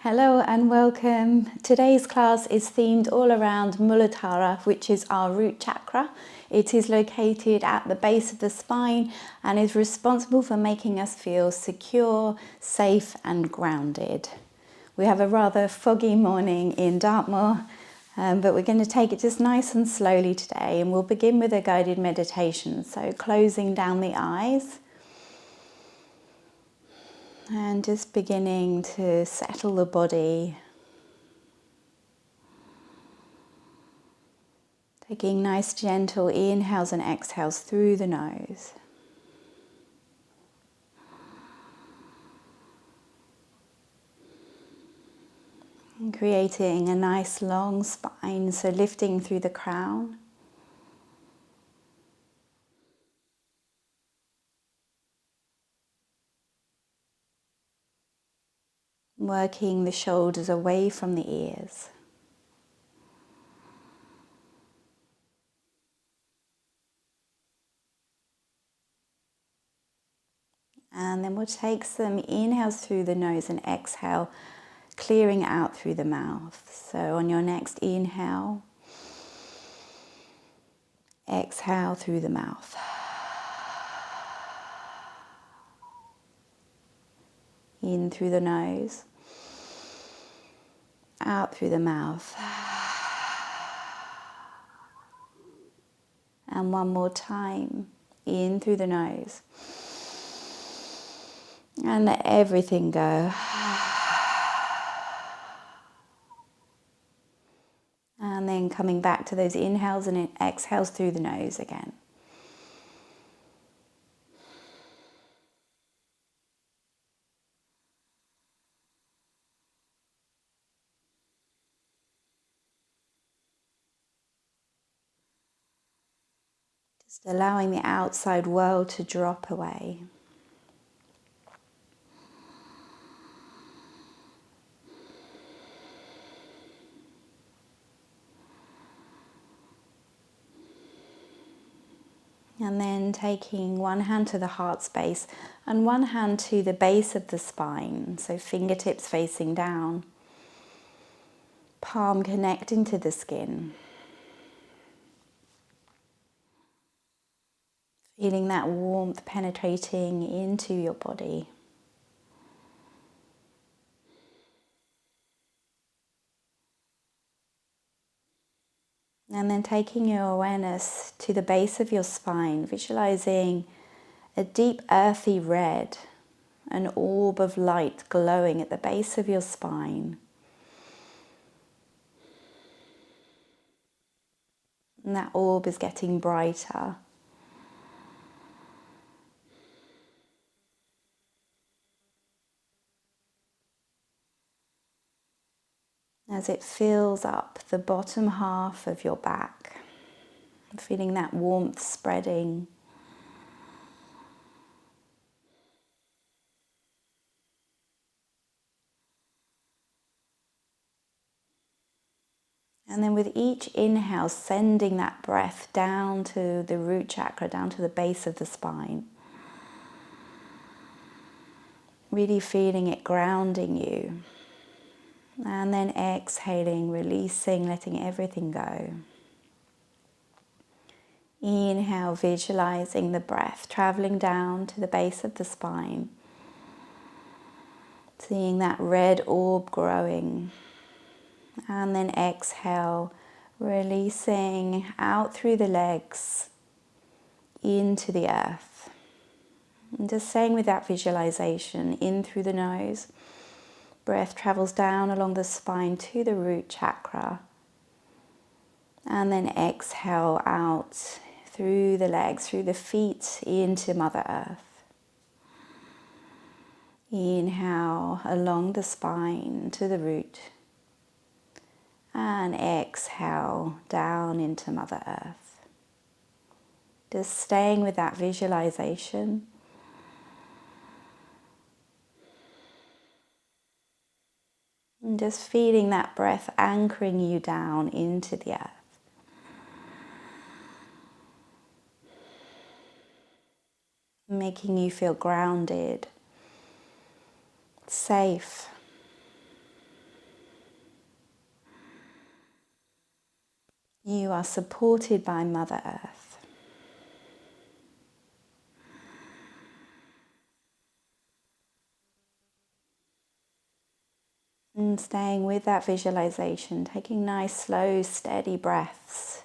Hello and welcome. Today's class is themed all around Muladhara, which is our root chakra. It is located at the base of the spine and is responsible for making us feel secure, safe and grounded. We have a rather foggy morning in Dartmoor, but we're going to take it just nice and slowly today, and we'll begin with a guided meditation. So closing down the eyes. And just beginning to settle the body. Taking nice gentle inhales and exhales through the nose. And creating a nice long spine, so lifting through the crown. Working the shoulders away from the ears. And then we'll take some inhales through the nose and exhale, clearing out through the mouth. So on your next inhale, exhale through the mouth. In through the nose, out through the mouth. And one more time, in through the nose. And let everything go. And then coming back to those inhales and exhales through the nose again. Just allowing the outside world to drop away. And then taking one hand to the heart space and one hand to the base of the spine. So fingertips facing down. Palm connecting to the skin. Feeling that warmth penetrating into your body. And then taking your awareness to the base of your spine, visualizing a deep earthy red, an orb of light glowing at the base of your spine. And that orb is getting brighter. As it fills up the bottom half of your back, feeling that warmth spreading. And then with each inhale, sending that breath down to the root chakra, down to the base of the spine. Really feeling it grounding you. And then exhaling, releasing, letting everything go. Inhale, visualizing the breath traveling down to the base of the spine. Seeing that red orb growing. And then exhale, releasing out through the legs into the earth. And just staying with that visualization, in through the nose. Breath travels down along the spine to the root chakra. And then exhale out through the legs, through the feet, into Mother Earth. Inhale along the spine to the root. And exhale down into Mother Earth. Just staying with that visualization. And just feeling that breath anchoring you down into the earth. Making you feel grounded, safe, You are supported by Mother Earth. And staying with that visualization, taking nice, slow, steady breaths.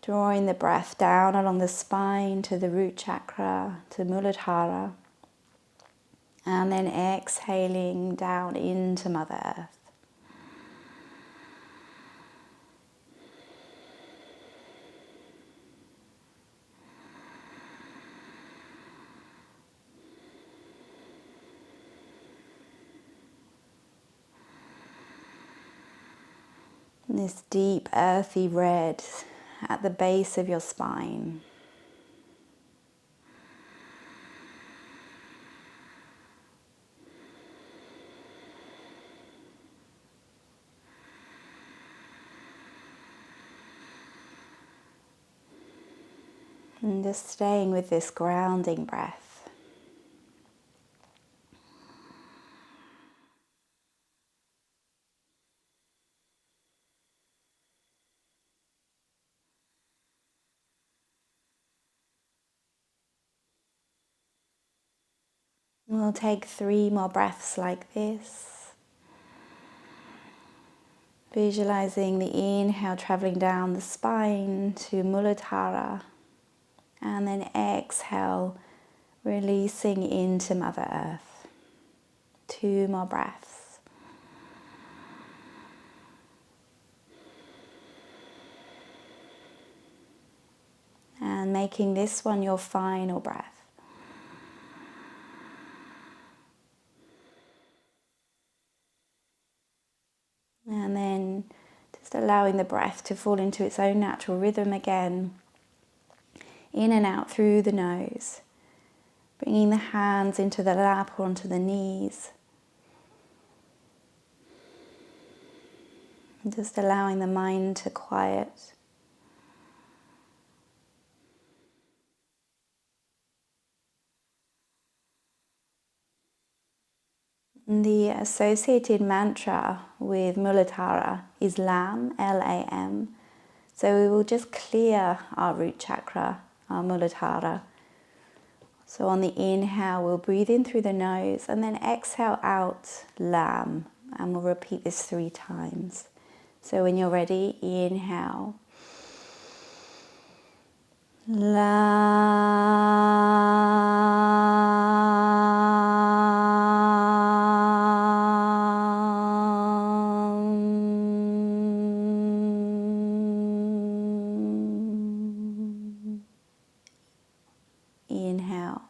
Drawing the breath down along the spine to the root chakra, to Muladhara. And then exhaling down into Mother Earth. And this deep earthy red at the base of your spine. And just staying with this grounding breath. We'll take 3 more breaths like this. Visualizing the inhale traveling down the spine to Muladhara. And then exhale, releasing into Mother Earth. 2 more breaths. And making this one your final breath. And then just allowing the breath to fall into its own natural rhythm again. In and out through the nose. Bringing the hands into the lap or onto the knees. And just allowing the mind to quiet. The associated mantra with Muladhara is Lam, L-A-M. So we will just clear our root chakra, our Muladhara. So on the inhale, we'll breathe in through the nose and then exhale out Lam. And we'll repeat this 3 times. So when you're ready, inhale. Inhale. Inhale.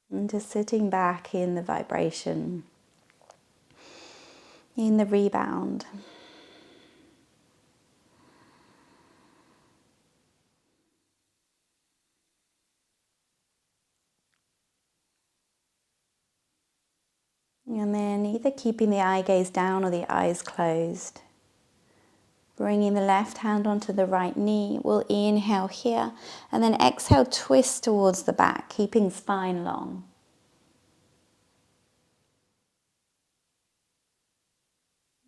And just sitting back in the vibration, in the rebound. And then either keeping the eye gaze down or the eyes closed. Bringing the left hand onto the right knee, we'll inhale here and then exhale, twist towards the back, keeping spine long.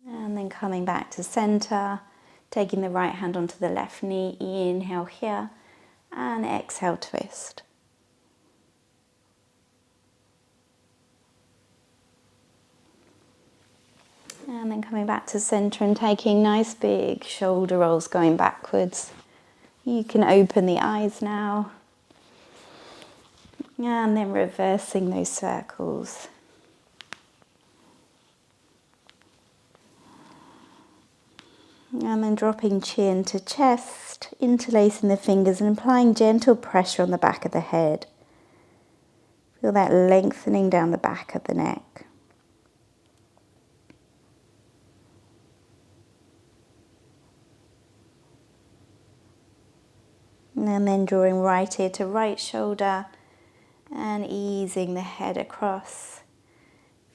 And then coming back to center, taking the right hand onto the left knee, inhale here and exhale, twist. And then coming back to center and taking nice big shoulder rolls going backwards. You can open the eyes now. And then reversing those circles. And then dropping chin to chest, interlacing the fingers and applying gentle pressure on the back of the head. Feel that lengthening down the back of the neck. And then drawing right ear to right shoulder and easing the head across.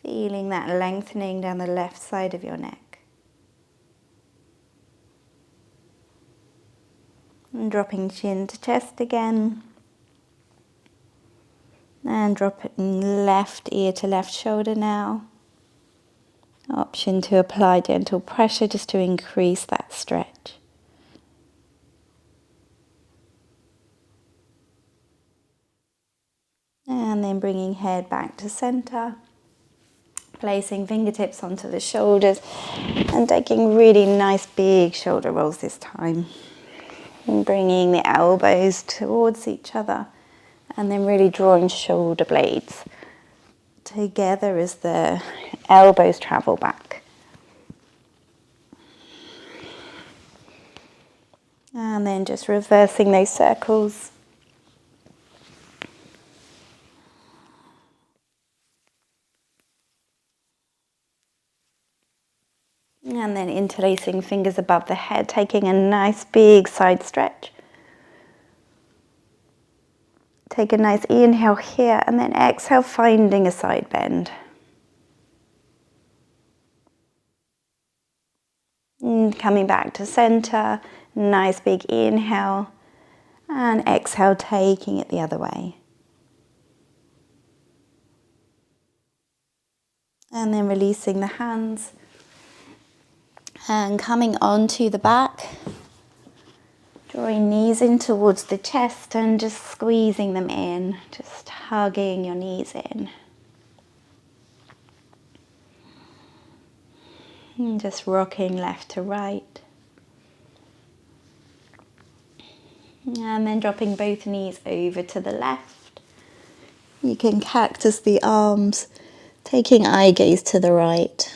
Feeling that lengthening down the left side of your neck. And dropping chin to chest again. And dropping left ear to left shoulder now. Option to apply gentle pressure just to increase that stretch. And then bringing head back to center. Placing fingertips onto the shoulders and taking really nice big shoulder rolls this time. And bringing the elbows towards each other and then really drawing shoulder blades together as the elbows travel back. And then just reversing those circles. And then interlacing fingers above the head, taking a nice big side stretch. Take a nice inhale here and then exhale, finding a side bend. And coming back to center, nice big inhale and exhale, taking it the other way. And then releasing the hands and coming onto the back. Drawing knees in towards the chest and just squeezing them in, just hugging your knees in. And just rocking left to right. And then dropping both knees over to the left. You can cactus the arms, taking eye gaze to the right.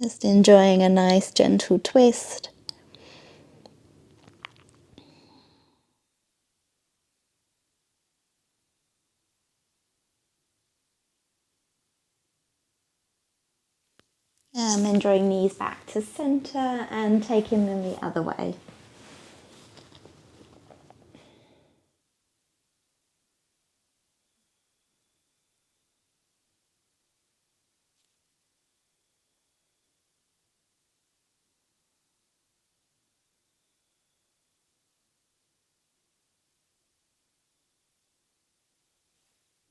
Just enjoying a nice gentle twist. And then drawing knees back to center and taking them the other way.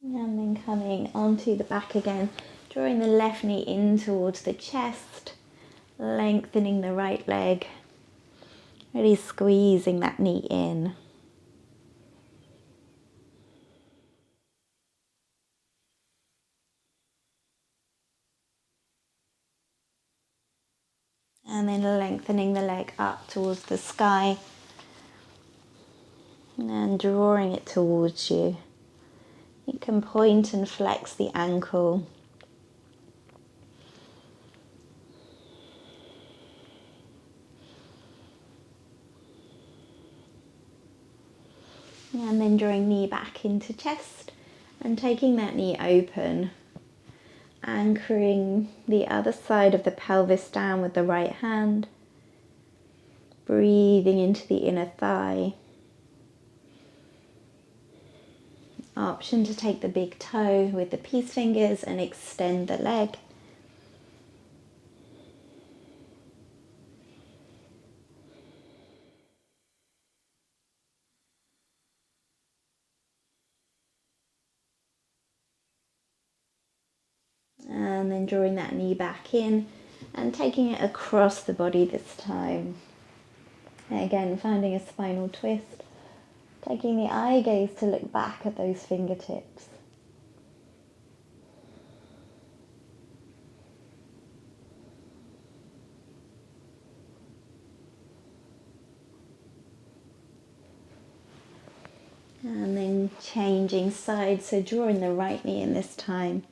And then coming onto the back again, drawing the left knee in towards the chest, lengthening the right leg, really squeezing that knee in. And then lengthening the leg up towards the sky and drawing it towards you. You can point and flex the ankle. And then drawing knee back into chest and taking that knee open. Anchoring the other side of the pelvis down with the right hand. Breathing into the inner thigh. Option to take the big toe with the peace fingers and extend the leg. And then drawing that knee back in and taking it across the body this time. Again, finding a spinal twist. Taking the eye gaze to look back at those fingertips. And then changing sides, so drawing the right knee in this time.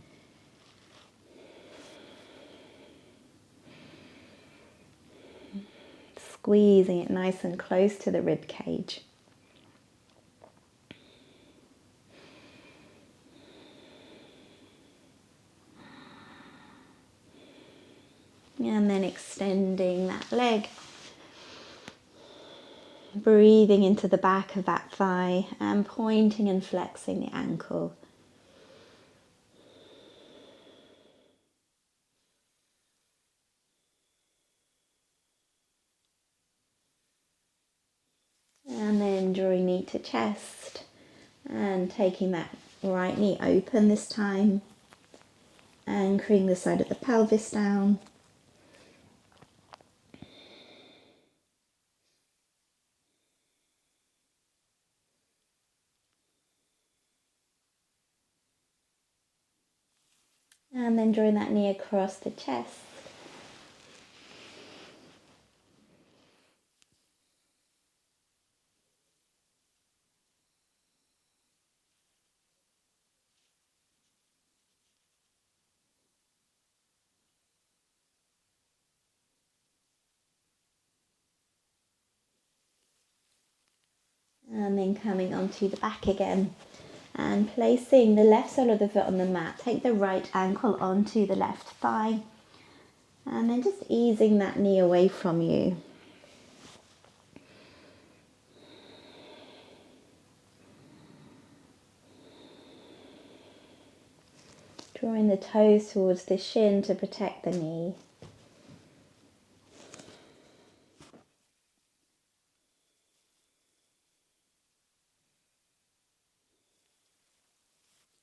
Squeezing it nice and close to the rib cage. extending that leg. Breathing into the back of that thigh and pointing and flexing the ankle. And then drawing knee to chest and taking that right knee open this time. Anchoring the side of the pelvis down. And then drawing that knee across the chest. And then coming onto the back again and placing the left sole of the foot on the mat. Take the right ankle onto the left thigh and then just easing that knee away from you. Drawing the toes towards the shin to protect the knee.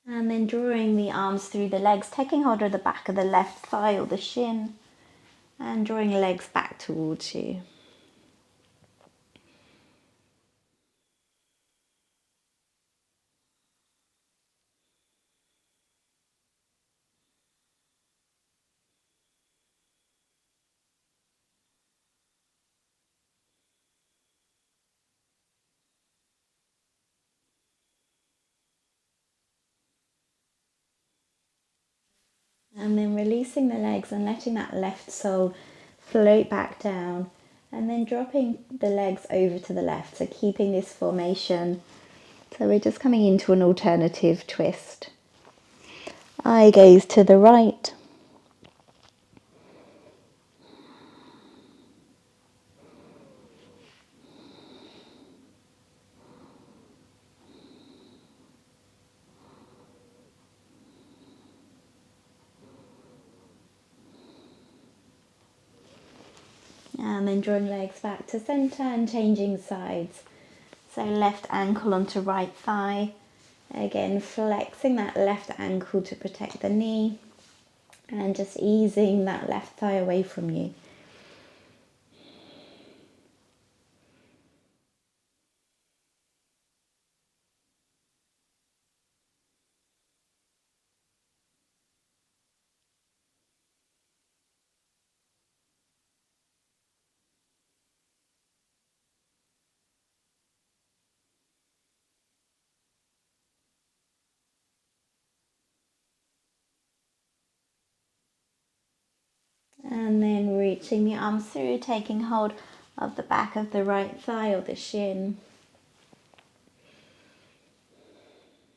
And then drawing the arms through the legs, taking hold of the back of the left thigh or the shin and drawing legs back towards you. And then releasing the legs and letting that left sole float back down. And then dropping the legs over to the left. So keeping this formation. So we're just coming into an alternative twist. Eye gaze to the right. And then drawing legs back to center and changing sides. So left ankle onto right thigh. Again, flexing that left ankle to protect the knee. And just easing that left thigh away from you. And then reaching the arms through, taking hold of the back of the right thigh or the shin.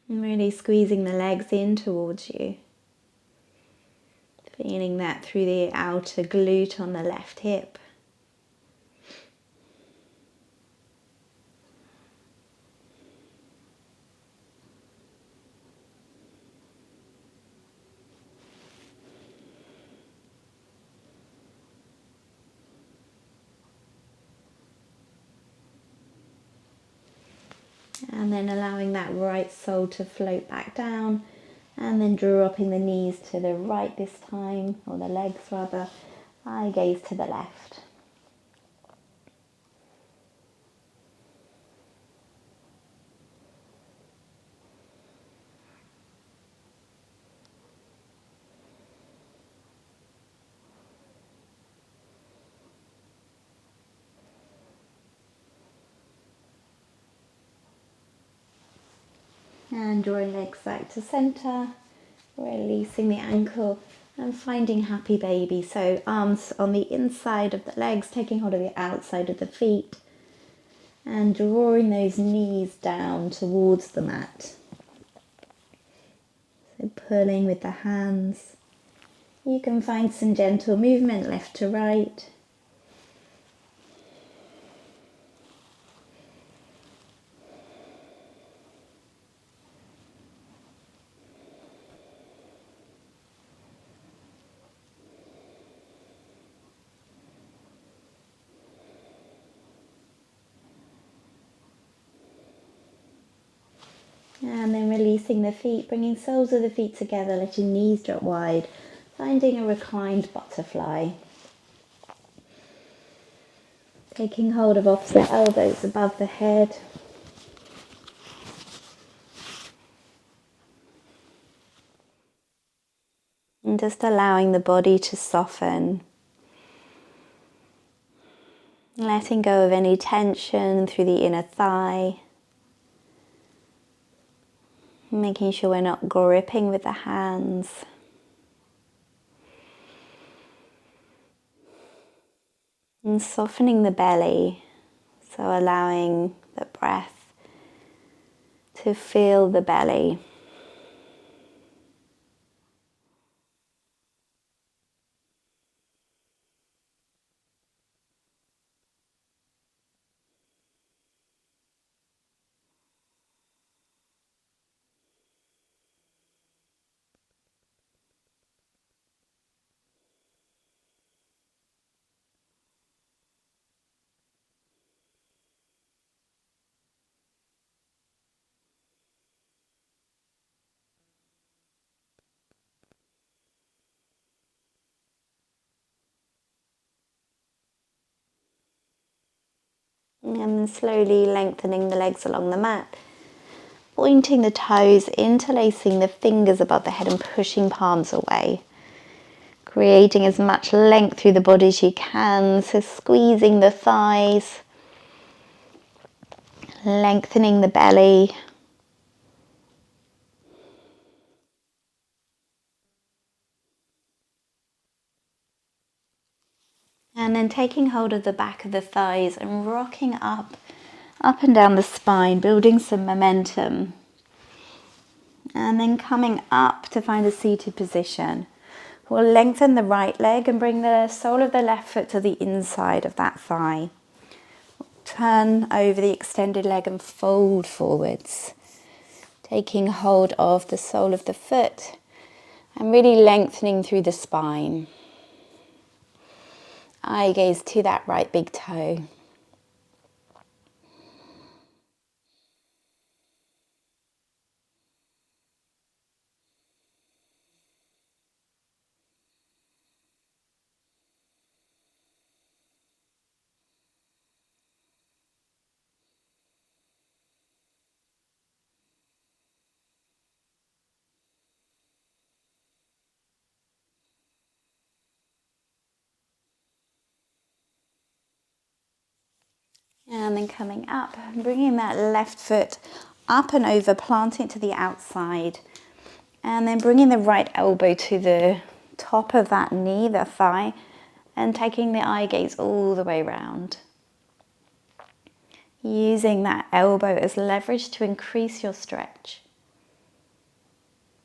And really squeezing the legs in towards you. Feeling that through the outer glute on the left hip. And then allowing that right sole to float back down. And then dropping the knees to the right this time, or the legs rather. Eye gaze to the left. And drawing legs back to center, releasing the ankle and finding happy baby. So arms on the inside of the legs, taking hold of the outside of the feet and drawing those knees down towards the mat. So pulling with the hands You can find some gentle movement left to right. And then releasing the feet, bringing soles of the feet together, letting knees drop wide, finding a reclined butterfly. Taking hold of opposite elbows above the head. And just allowing the body to soften. Letting go of any tension through the inner thigh. Making sure we're not gripping with the hands. And softening the belly. So allowing the breath to fill the belly. And slowly lengthening the legs along the mat. Pointing the toes, interlacing the fingers above the head and pushing palms away. Creating as much length through the body as you can. So squeezing the thighs. Lengthening the belly. And then taking hold of the back of the thighs and rocking up and down the spine, building some momentum. And then coming up to find a seated position. We'll lengthen the right leg and bring the sole of the left foot to the inside of that thigh. Turn over the extended leg and fold forwards. Taking hold of the sole of the foot and really lengthening through the spine. Eye gaze to that right big toe. And then coming up, bringing that left foot up and over, planting it to the outside. And then bringing the right elbow to the top of that knee, the thigh, and taking the eye gaze all the way around. Using that elbow as leverage to increase your stretch.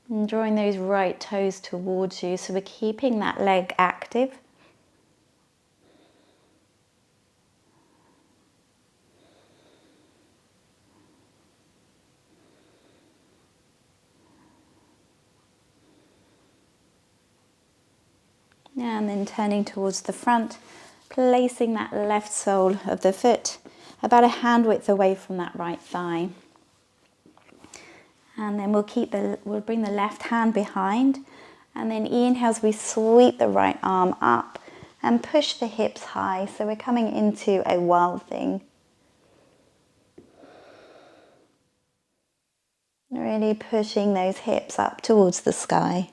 And drawing those right toes towards you, so we're keeping that leg active. And then turning towards the front, placing that left sole of the foot about a hand width away from that right thigh. And then we'll bring the left hand behind, and then inhale as we sweep the right arm up and push the hips high, so we're coming into a wild thing. Really pushing those hips up towards the sky.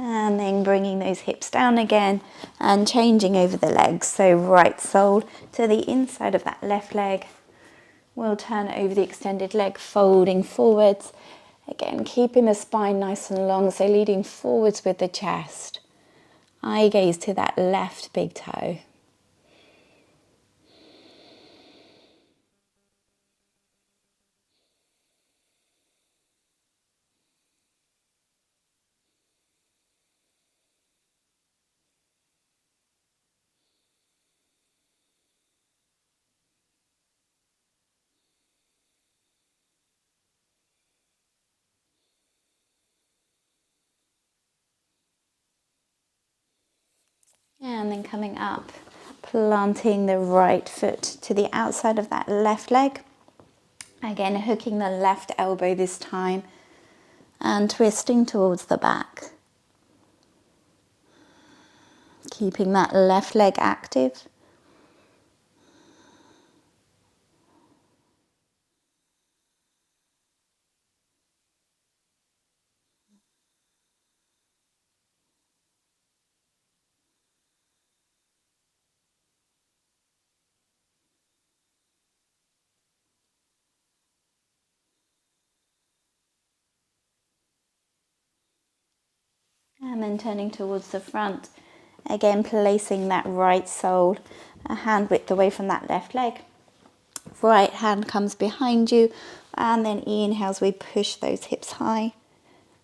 And then bringing those hips down again and changing over the legs. So right sole to the inside of that left leg. We'll turn over the extended leg, folding forwards. Again, keeping the spine nice and long, so leading forwards with the chest. Eye gaze to that left big toe. And then coming up, planting the right foot to the outside of that left leg. Again, hooking the left elbow this time and twisting towards the back. Keeping that left leg active. And then turning towards the front. Again, placing that right sole a hand width away from that left leg. Right hand comes behind you, and then inhale as we push those hips high,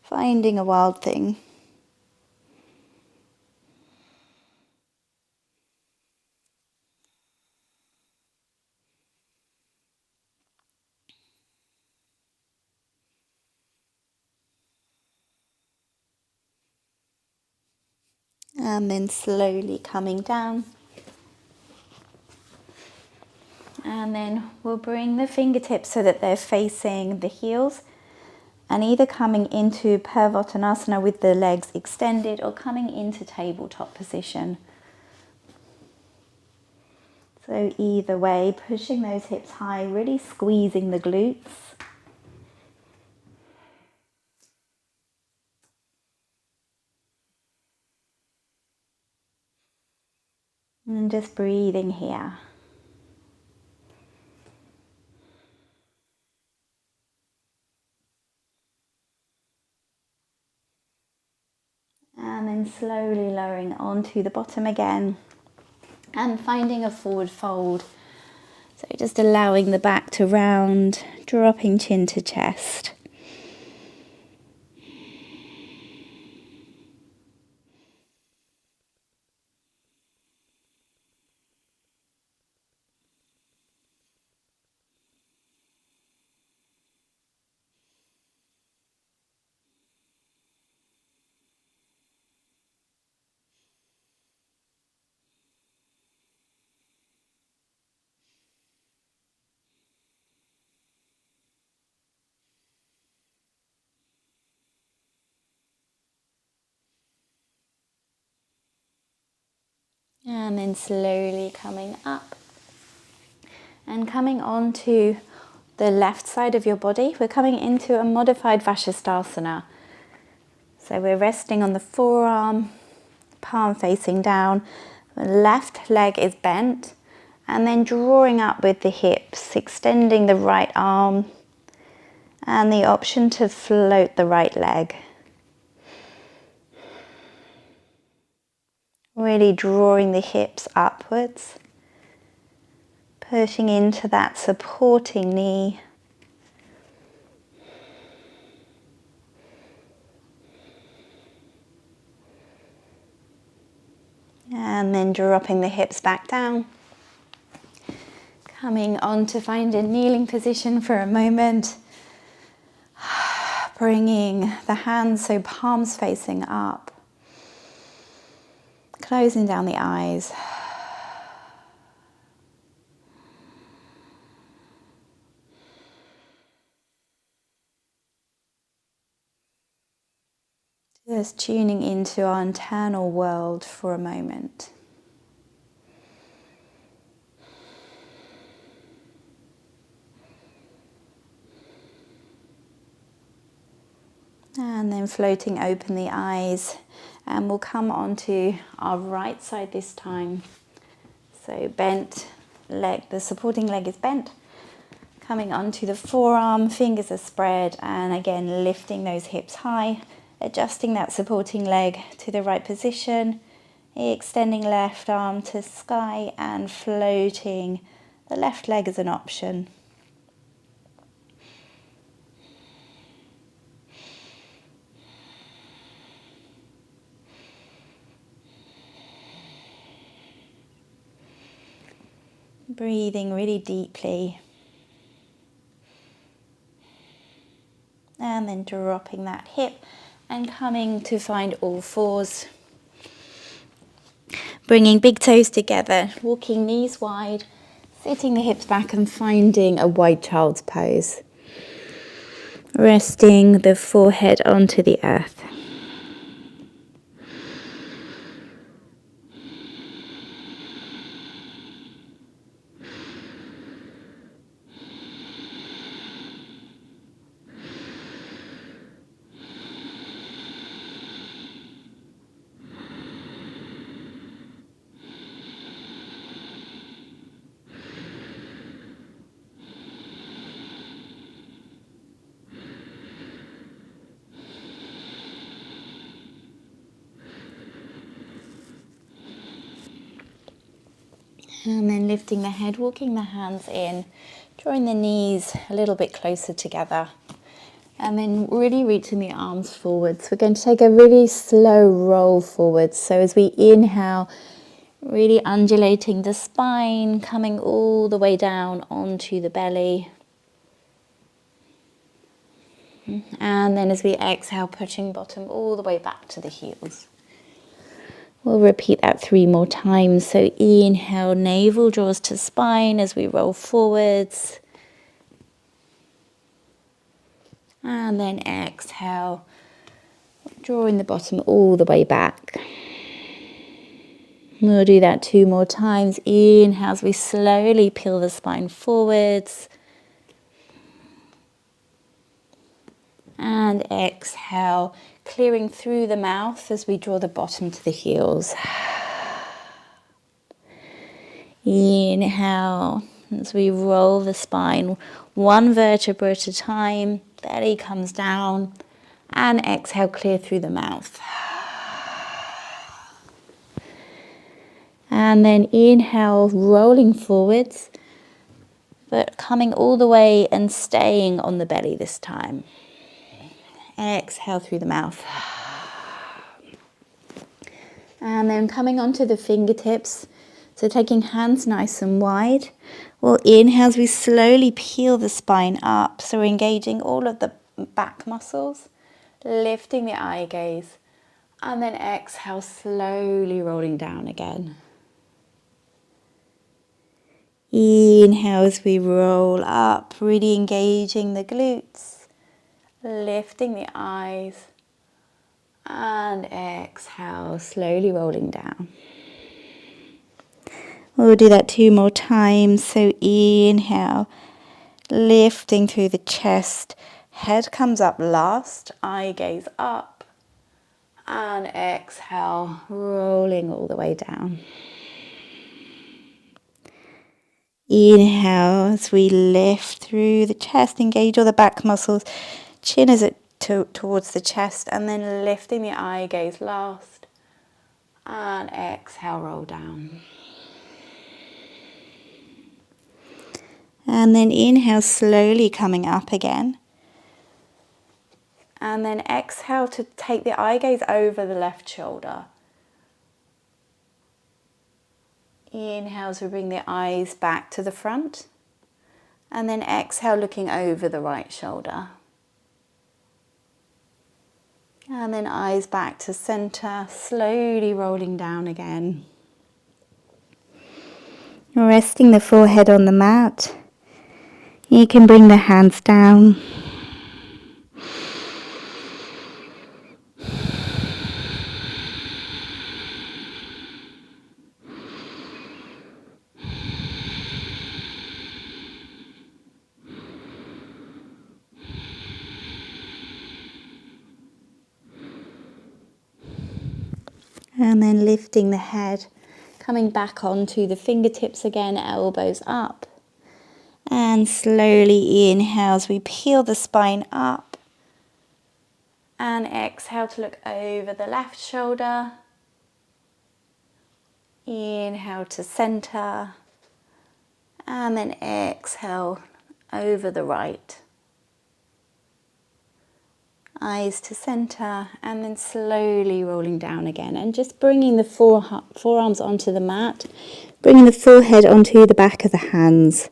finding a wild thing. And then slowly coming down. And then we'll bring the fingertips so that they're facing the heels, and either coming into Purvottanasana with the legs extended or coming into tabletop position. So either way, pushing those hips high, really squeezing the glutes. And just breathing here. And then slowly lowering onto the bottom again. And finding a forward fold. So just allowing the back to round, dropping chin to chest. And then slowly coming up. And coming on to the left side of your body, we're coming into a modified Vashisthasana. So we're resting on the forearm, palm facing down, the left leg is bent, and then drawing up with the hips, extending the right arm, and the option to float the right leg. Really drawing the hips upwards, pushing into that supporting knee. And then dropping the hips back down. Coming on to find a kneeling position for a moment. Bringing the hands so palms facing up. Closing down the eyes. Just tuning into our internal world for a moment. And then floating open the eyes, and we'll come onto our right side this time. So bent leg, the supporting leg is bent. Coming onto the forearm, fingers are spread, and again lifting those hips high, adjusting that supporting leg to the right position, extending left arm to sky and floating the left leg as an option. Breathing really deeply. And then dropping that hip and coming to find all fours. Bringing big toes together, walking knees wide, sitting the hips back and finding a wide child's pose. Resting the forehead onto the earth. And then lifting the head, walking the hands in, drawing the knees a little bit closer together. And then really reaching the arms forwards. We're going to take a really slow roll forwards. So as we inhale, really undulating the spine, coming all the way down onto the belly. And then as we exhale, pushing bottom all the way back to the heels. We'll repeat that 3 more times. So inhale, navel draws to spine as we roll forwards. And then exhale, drawing the bottom all the way back. We'll do that 2 more times. Inhale as we slowly peel the spine forwards. And exhale, clearing through the mouth as we draw the bottom to the heels. Inhale as we roll the spine 1 vertebra at a time. Belly comes down. And exhale, clear through the mouth. And then inhale, rolling forwards, but coming all the way and staying on the belly this time. Exhale through the mouth. And then coming onto the fingertips, so taking hands nice and wide. We'll inhale as we slowly peel the spine up, so we're engaging all of the back muscles, lifting the eye gaze, and then exhale, slowly rolling down again. Inhale as we roll up, really engaging the glutes, lifting the eyes, and exhale, slowly rolling down. We'll do that 2 more times. So inhale, lifting through the chest, head comes up last, eye gaze up, and exhale, rolling all the way down. Inhale as we lift through the chest, engage all the back muscles, chin is towards the chest, and then lifting the eye gaze last, and exhale, roll down. And then inhale, slowly coming up again. And then exhale to take the eye gaze over the left shoulder. Inhale to bring the eyes back to the front. And then exhale, looking over the right shoulder. And then eyes back to center, slowly rolling down again. Resting the forehead on the mat. You can bring the hands down. And then lifting the head, coming back onto the fingertips again, elbows up. And slowly inhale as we peel the spine up. And exhale to look over the left shoulder. Inhale to center. And then exhale over the right. Eyes to center, and then slowly rolling down again, and just bringing the forearms onto the mat, bringing the forehead onto the back of the hands,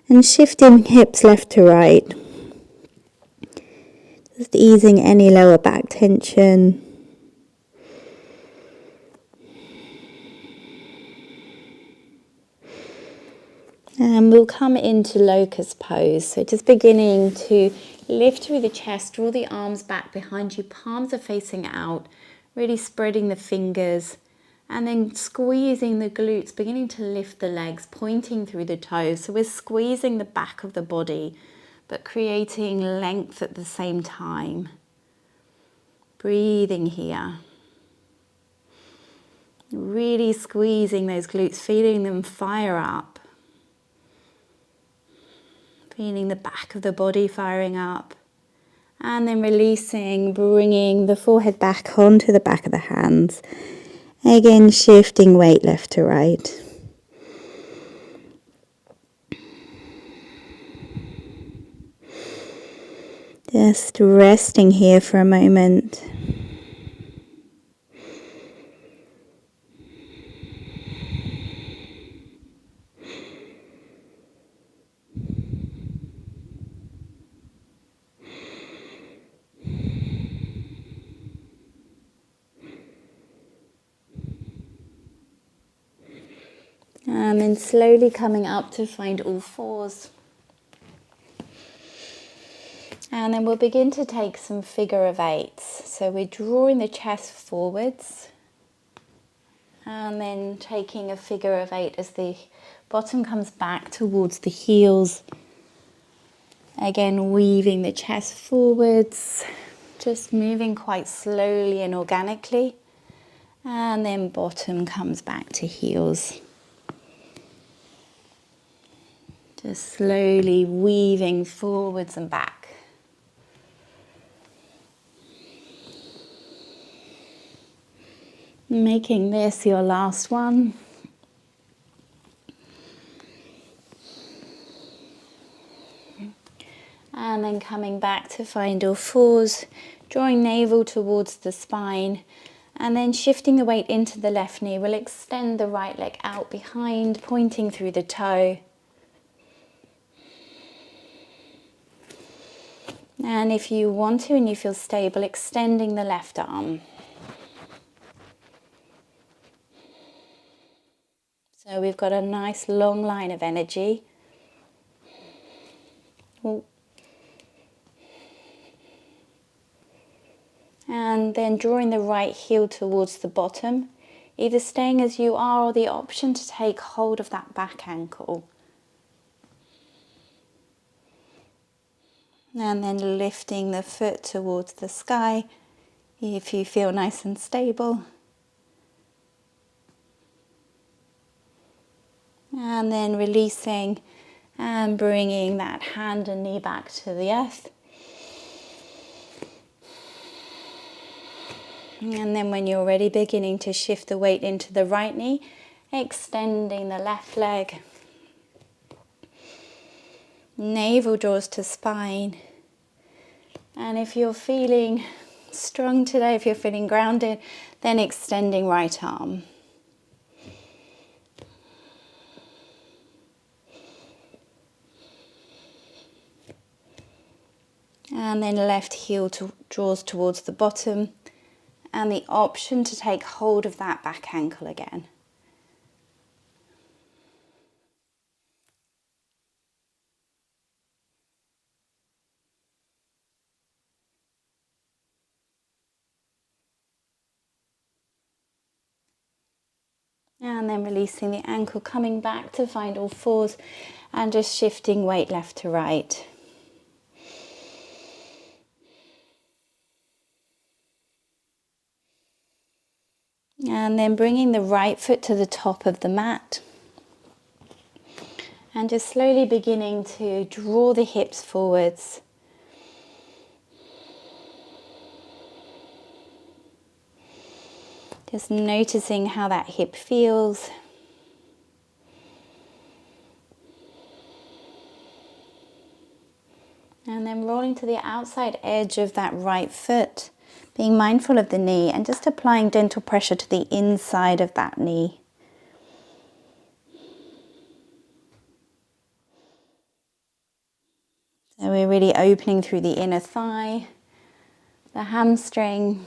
and shifting hips left to right. Just easing any lower back tension. come into locust pose. So just beginning to lift through the chest, draw the arms back behind you, palms are facing out, really spreading the fingers, and then squeezing the glutes, beginning to lift the legs, pointing through the toes. So we're squeezing the back of the body, but creating length at the same time. Breathing here. Really squeezing those glutes, feeling them fire up. Feeling the back of the body firing up. And then releasing, bringing the forehead back onto the back of the hands. Again, shifting weight left to right. Just resting here for a moment. And then slowly coming up to find all fours. And then we'll begin to take some figure of eights. So we're drawing the chest forwards. And then taking a figure of eight as the bottom comes back towards the heels. Again, weaving the chest forwards. Just moving quite slowly and organically. And then bottom comes back to heels. Just slowly weaving forwards and back. Making this your last one. And then coming back to find all fours, drawing navel towards the spine, and then shifting the weight into the left knee. We'll extend the right leg out behind, pointing through the toe. And if you want to and you feel stable, extending the left arm. So we've got a nice long line of energy. And then drawing the right heel towards the bottom, either staying as you are or the option to take hold of that back ankle. And then lifting the foot towards the sky if you feel nice and stable. And then releasing and bringing that hand and knee back to the earth. And then when you're ready, beginning to shift the weight into the right knee, extending the left leg. Navel draws to spine. And if you're feeling strong today, if you're feeling grounded, then extending right arm. And then left heel draws towards the bottom. And the option to take hold of that back ankle again. And then releasing the ankle, coming back to find all fours and just shifting weight left to right. And then bringing the right foot to the top of the mat. And just slowly beginning to draw the hips forwards. Just noticing how that hip feels. And then rolling to the outside edge of that right foot, being mindful of the knee and just applying gentle pressure to the inside of that knee. So we're really opening through the inner thigh, the hamstring.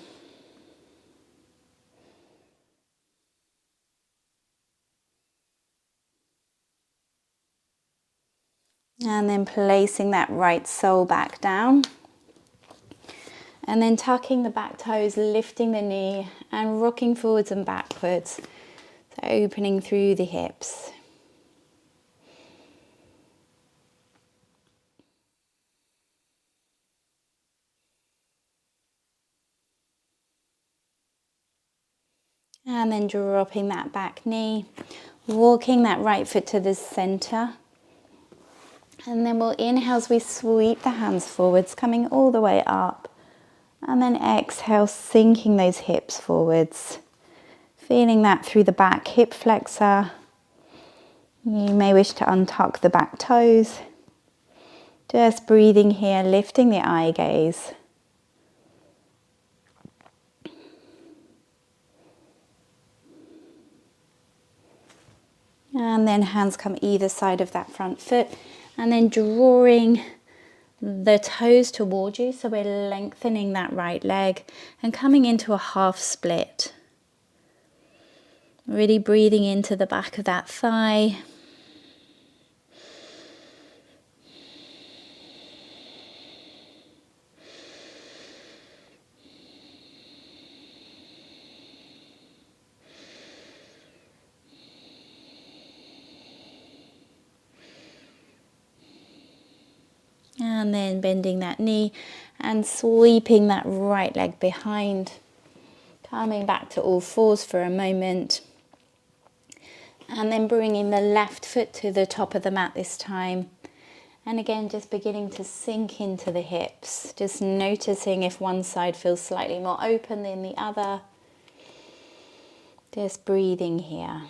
And then placing that right sole back down. And then tucking the back toes, lifting the knee and rocking forwards and backwards. So opening through the hips. And then dropping that back knee, walking that right foot to the center. And then we'll inhale as we sweep the hands forwards, coming all the way up. And then exhale, sinking those hips forwards. Feeling that through the back hip flexor. You may wish to untuck the back toes. Just breathing here, lifting the eye gaze. And then hands come either side of that front foot. And then drawing the toes towards you. So we're lengthening that right leg and coming into a half split. Really breathing into the back of that thigh. And then bending that knee and sweeping that right leg behind. Coming back to all fours for a moment. And then bringing the left foot to the top of the mat this time. And again, just beginning to sink into the hips. Just noticing if one side feels slightly more open than the other. Just breathing here.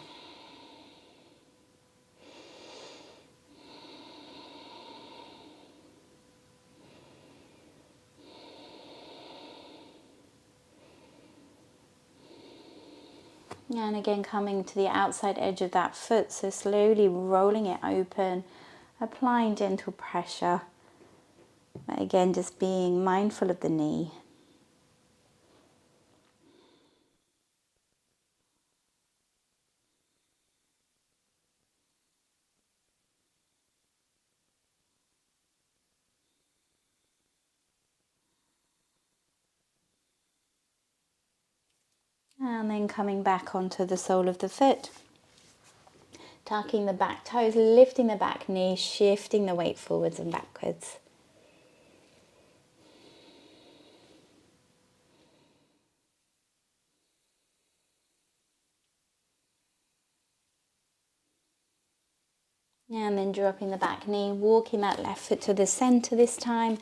And again, coming to the outside edge of that foot, so slowly rolling it open, applying gentle pressure. But again, just being mindful of the knee. And then coming back onto the sole of the foot. Tucking the back toes, lifting the back knee, shifting the weight forwards and backwards. And then dropping the back knee, walking that left foot to the center this time.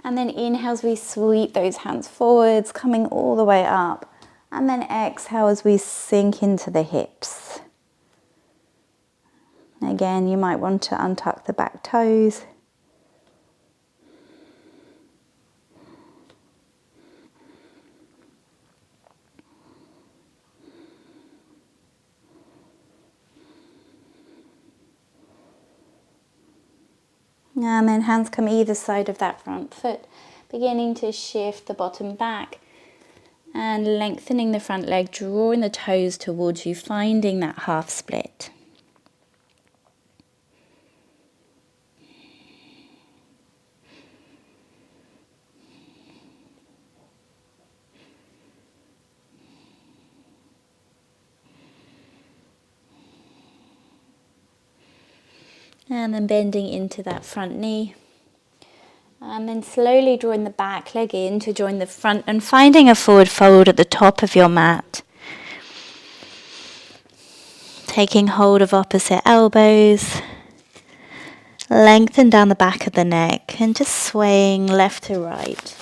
And then inhale as we sweep those hands forwards, coming all the way up. And then exhale as we sink into the hips. Again, you might want to untuck the back toes. And then hands come either side of that front foot, beginning to shift the bottom back and lengthening the front leg, drawing the toes towards you, finding that half split. And then bending into that front knee. And then slowly drawing the back leg in to join the front and finding a forward fold at the top of your mat. Taking hold of opposite elbows. Lengthen down the back of the neck and just swaying left to right.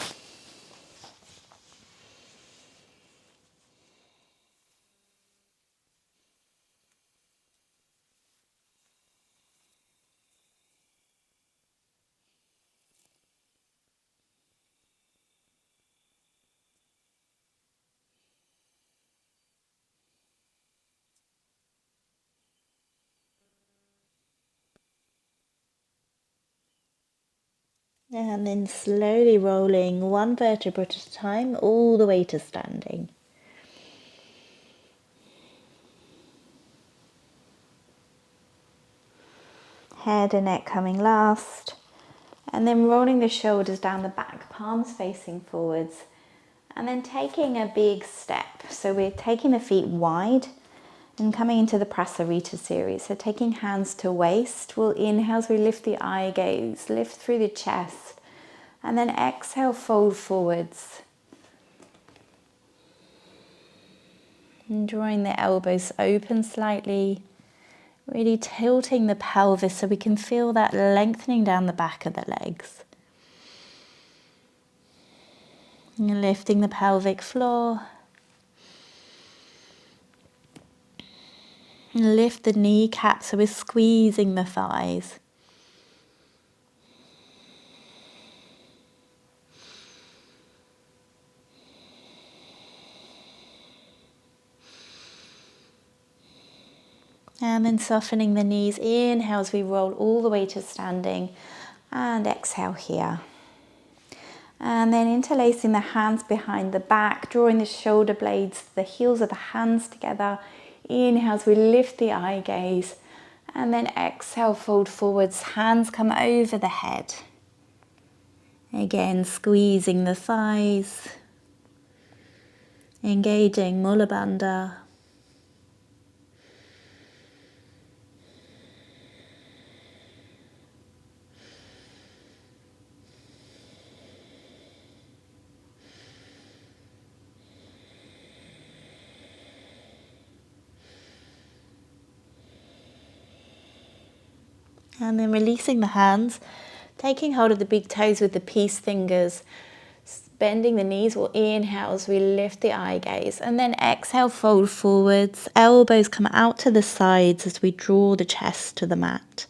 And then slowly rolling one vertebra at a time all the way to standing. Head and neck coming last. And then rolling the shoulders down the back, palms facing forwards. And then taking a big step. So we're taking the feet wide and coming into the Prasarita series. So taking hands to waist. We'll inhale as we lift the eye gaze, lift through the chest. And then exhale, fold forwards. And drawing the elbows open slightly. Really tilting the pelvis so we can feel that lengthening down the back of the legs. And lifting the pelvic floor. And lift the kneecaps so we're squeezing the thighs. And then softening the knees. Inhale as we roll all the way to standing. And exhale here. And then interlacing the hands behind the back, drawing the shoulder blades, the heels of the hands together. Inhale as we lift the eye gaze. And then exhale, fold forwards, hands come over the head. Again, squeezing the thighs. Engaging Mula Bandha. And then releasing the hands, taking hold of the big toes with the peace fingers, bending the knees. We'll inhale as we lift the eye gaze, and then exhale, fold forwards, elbows come out to the sides as we draw the chest to the mat.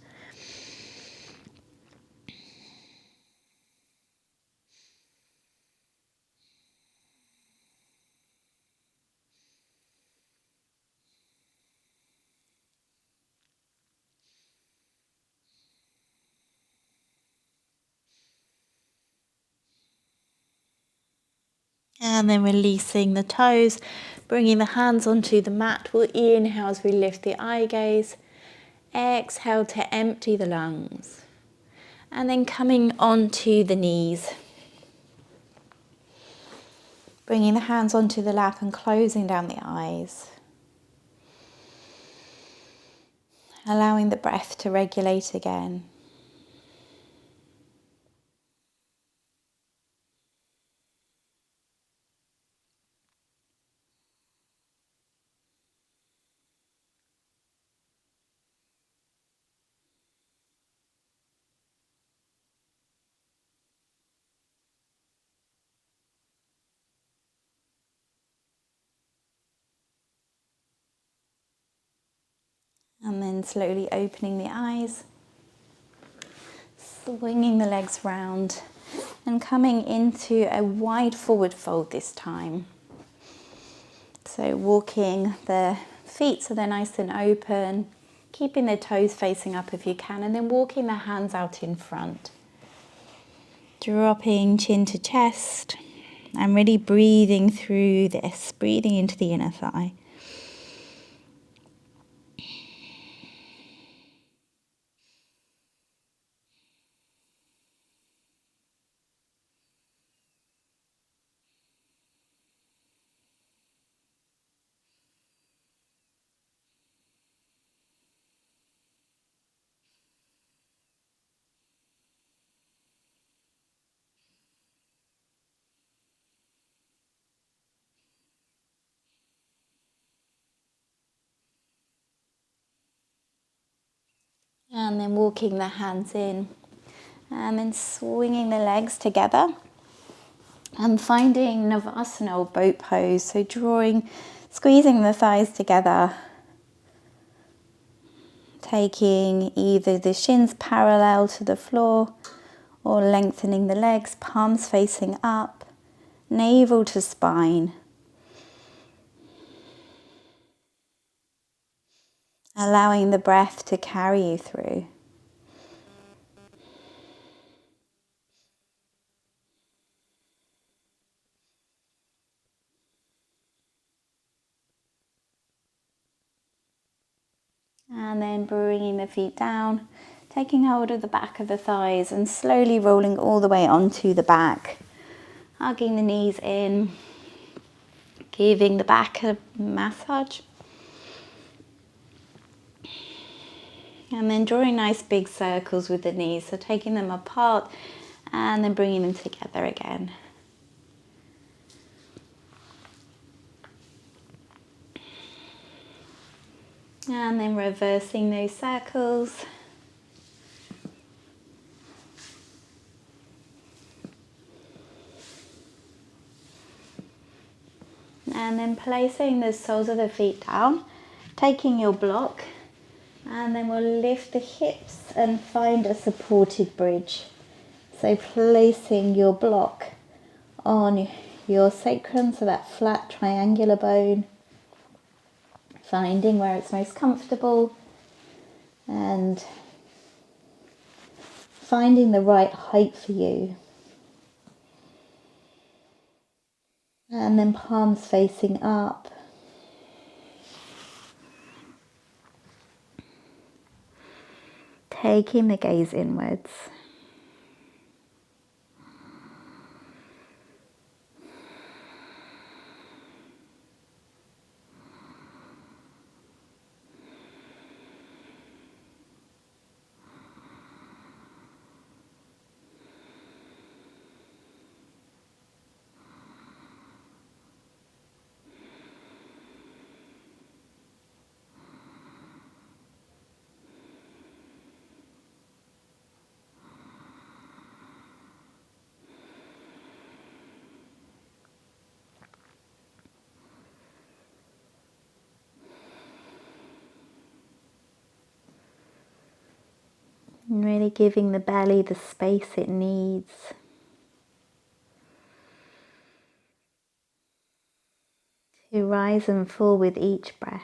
And then releasing the toes, bringing the hands onto the mat. We'll inhale as we lift the eye gaze. Exhale to empty the lungs. And then coming onto the knees. Bringing the hands onto the lap and closing down the eyes. Allowing the breath to regulate again. And then slowly opening the eyes, swinging the legs round and coming into a wide forward fold this time. So walking the feet so they're nice and open, keeping the toes facing up if you can, and then walking the hands out in front. Dropping chin to chest and really breathing through this, breathing into the inner thigh. And then walking the hands in and then swinging the legs together and finding Navasana or boat pose. So squeezing the thighs together, taking either the shins parallel to the floor or lengthening the legs, palms facing up, navel to spine. Allowing the breath to carry you through. And then bringing the feet down, Taking hold of the back of the thighs and slowly rolling all the way onto the back. Hugging the knees in, giving the back a massage. And then drawing nice big circles with the knees, so taking them apart and then bringing them together again. And then reversing those circles. And then placing the soles of the feet down, taking your block, and then we'll lift the hips and find a supported bridge. So placing your block on your sacrum, so that flat triangular bone, finding where it's most comfortable and finding the right height for you. And then palms facing up. Taking the gaze inwards. And really giving the belly the space it needs. To rise and fall with each breath.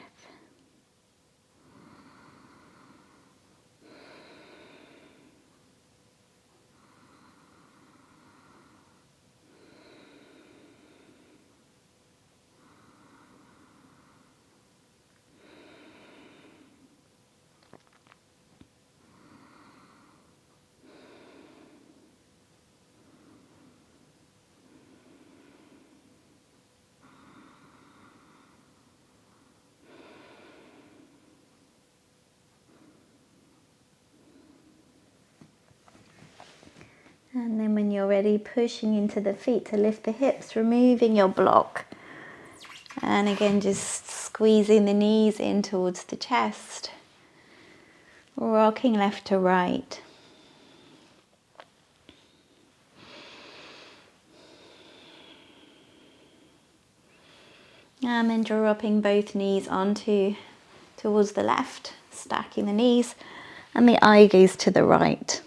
And then when you're ready, pushing into the feet to lift the hips, removing your block. And again, just squeezing the knees in towards the chest. Rocking left to right. And then dropping both knees towards the left, stacking the knees, and the eye gaze to the right.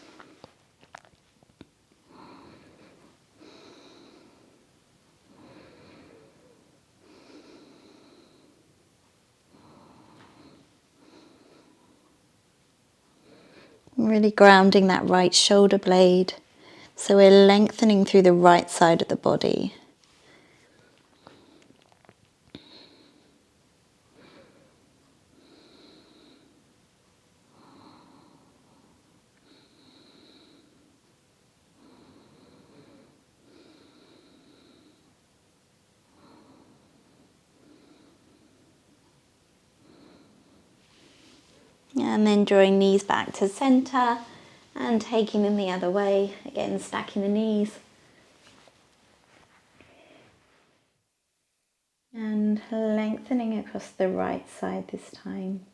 Really grounding that right shoulder blade. So we're lengthening through the right side of the body. And then drawing knees back to center and taking them the other way. Again, stacking the knees. And lengthening across the right side this time.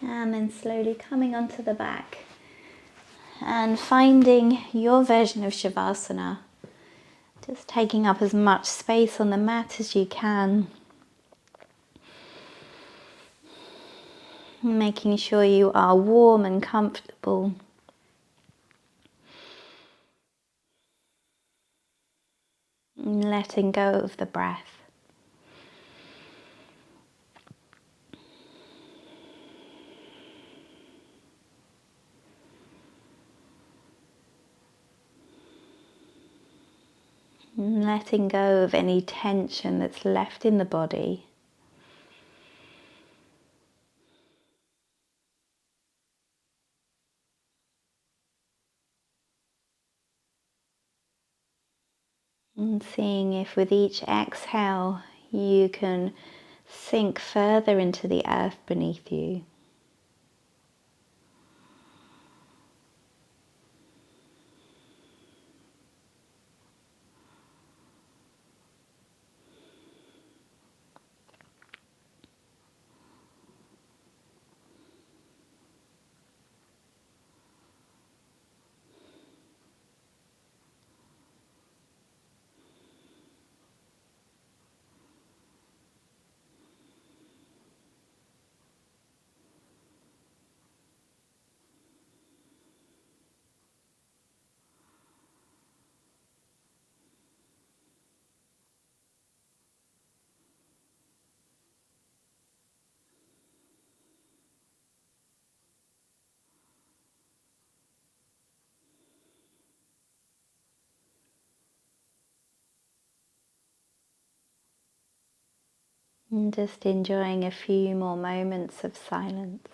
And then slowly coming onto the back and finding your version of Shavasana. Just taking up as much space on the mat as you can. Making sure you are warm and comfortable. letting go of the breath. And letting go of any tension that's left in the body. And seeing if with each exhale you can sink further into the earth beneath you. And just enjoying a few more moments of silence.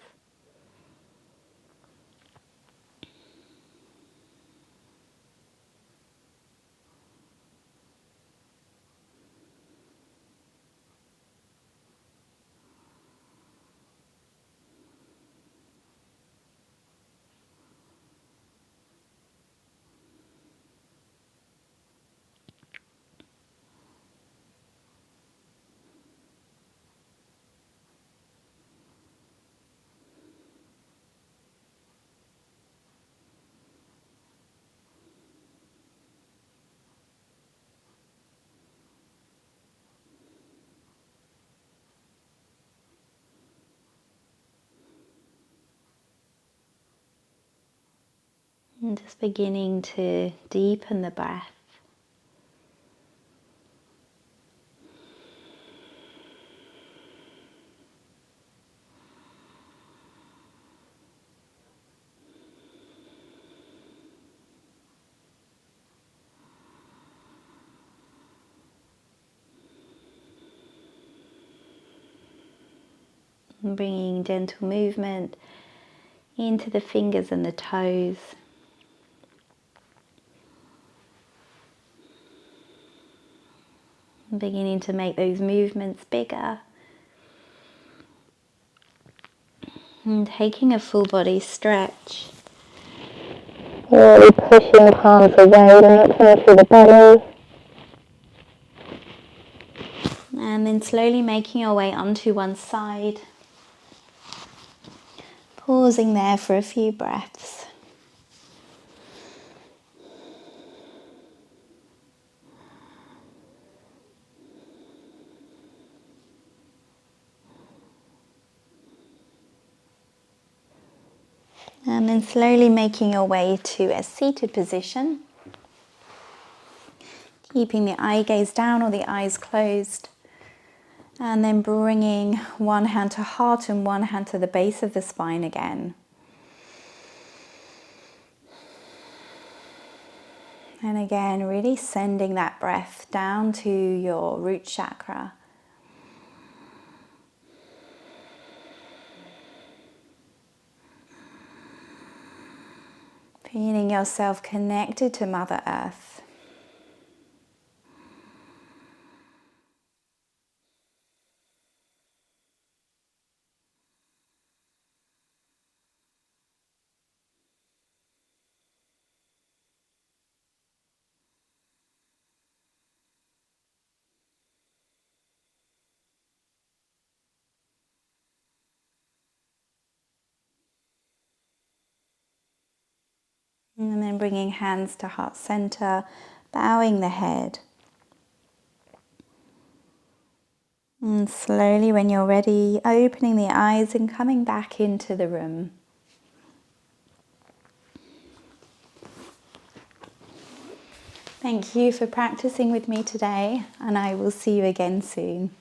And just beginning to deepen the breath. And bringing gentle movement into the fingers and the toes. And beginning to make those movements bigger. And taking a full body stretch. Really pushing the palms away, lengthening through the belly. And then slowly making your way onto one side. Pausing there for a few breaths. And then slowly making your way to a seated position. Keeping the eye gaze down or the eyes closed. And then bringing one hand to heart and one hand to the base of the spine again. And again, really sending that breath down to your root chakra. Feeling yourself connected to Mother Earth. And then bringing hands to heart center, bowing the head. And slowly, when you're ready, opening the eyes and coming back into the room. Thank you for practicing with me today, and I will see you again soon.